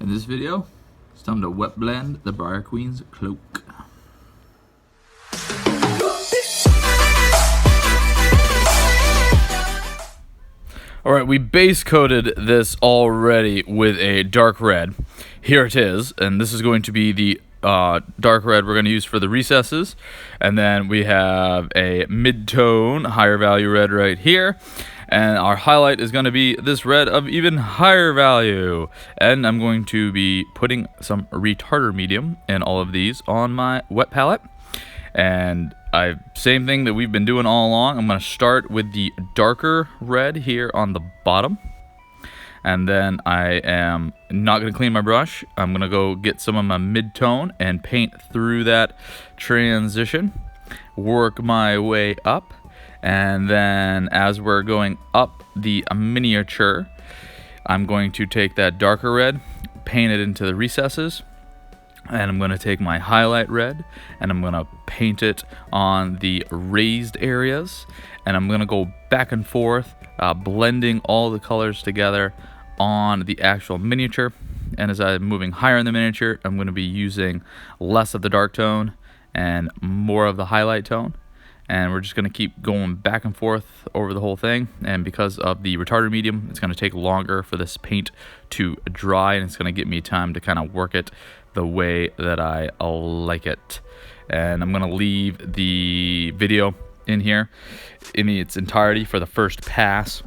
In this video, it's time to wet blend the Briar Queen's cloak. Alright, we base coated this already with a dark red. Here it is, and this is going to be the dark red we're going to use for the recesses. And then we have a mid-tone, higher value red right here. And our highlight is going to be this red of even higher value. And I'm going to be putting some retarder medium in all of these on my wet palette. And same thing that we've been doing all along. I'm going to start with the darker red here on the bottom. And then I am not going to clean my brush. I'm going to go get some of my mid-tone and paint through that transition. Work my way up. And then as we're going up the miniature, I'm going to take that darker red, paint it into the recesses. And I'm going to take my highlight red and I'm going to paint it on the raised areas. And I'm going to go back and forth, blending all the colors together on the actual miniature. And as I'm moving higher in the miniature, I'm going to be using less of the dark tone and more of the highlight tone. And we're just going to keep going back and forth over the whole thing. And because of the retarder medium, it's going to take longer for this paint to dry, and it's going to give me time to kind of work it the way that I like it. And I'm going to leave the video in here in its entirety for the first pass,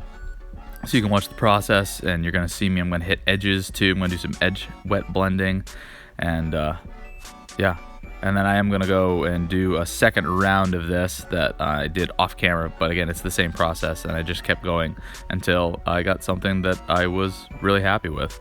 so you can watch the process. And you're going to see me, I'm going to hit edges too. I'm going to do some edge wet blending, and yeah. And then I am going to go and do a second round of this that I did off camera. But again, it's the same process, and I just kept going until I got something that I was really happy with.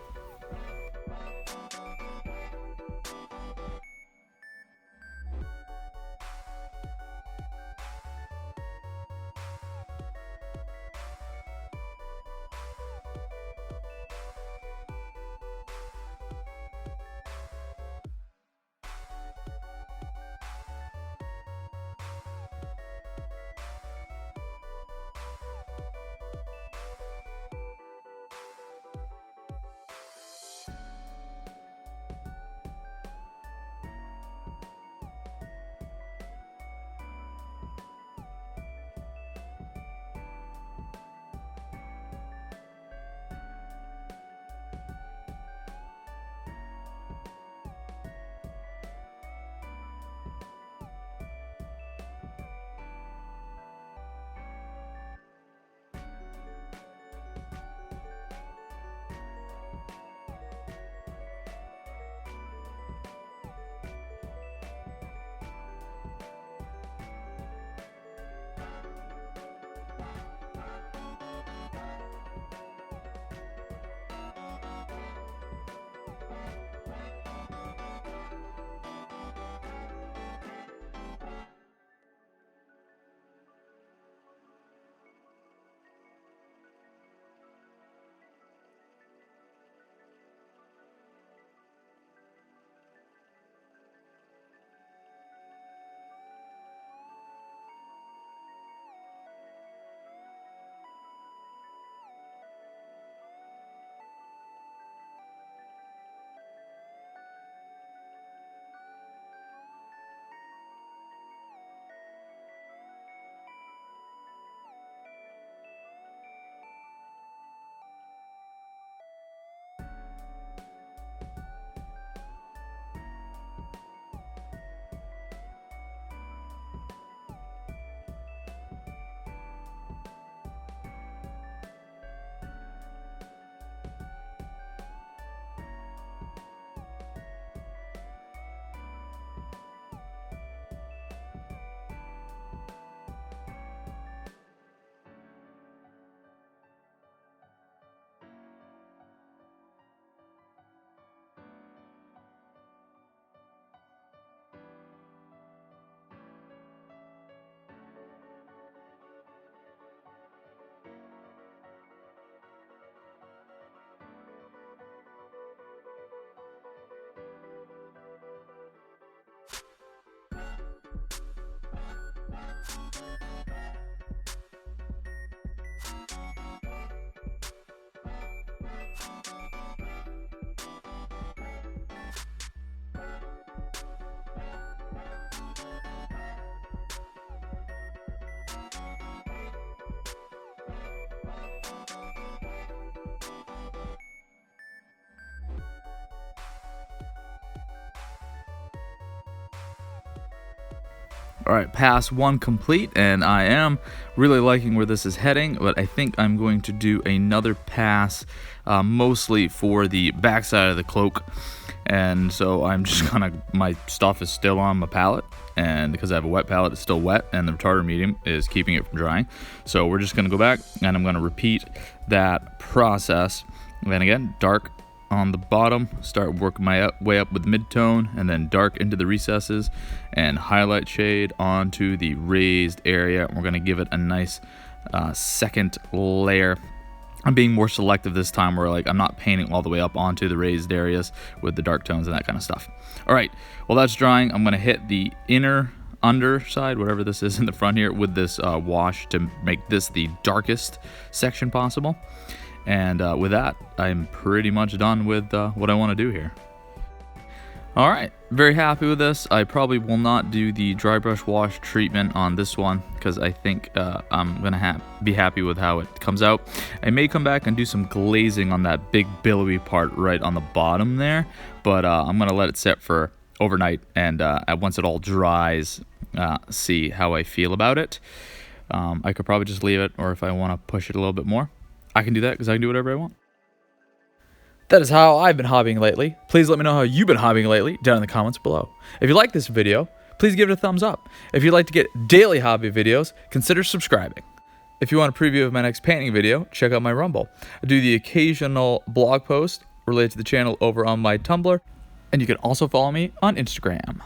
Alright, pass 1 complete, and I am really liking where this is heading, but I think I'm going to do another pass, mostly for the backside of the cloak. And so I'm just my stuff is still on my pallet, and because I have a wet pallet, it's still wet, and the retarder medium is keeping it from drying. So we're just going to go back, and I'm going to repeat that process. And then again, dark on the bottom, start working my way up with mid-tone, and then dark into the recesses, and highlight shade onto the raised area. We're going to give it a nice second layer. I'm being more selective this time, where I'm not painting all the way up onto the raised areas with the dark tones and that kind of stuff. All right, well, that's drying. I'm going to hit the inner underside, whatever this is in the front here, with this wash to make this the darkest section possible. And with that, I'm pretty much done with what I want to do here. Alright, very happy with this. I probably will not do the dry brush wash treatment on this one, because I think I'm going to be happy with how it comes out. I may come back and do some glazing on that big billowy part right on the bottom there, but I'm going to let it set for overnight, and once it all dries, see how I feel about it. I could probably just leave it, or if I want to push it a little bit more, I can do that, because I can do whatever I want. That is how I've been hobbying lately. Please let me know how you've been hobbying lately down in the comments below. If you like this video, please give it a thumbs up. If you'd like to get daily hobby videos, consider subscribing. If you want a preview of my next painting video, check out my Rumbl. I do the occasional blog post related to the channel over on my Tumblr, and you can also follow me on Instagram.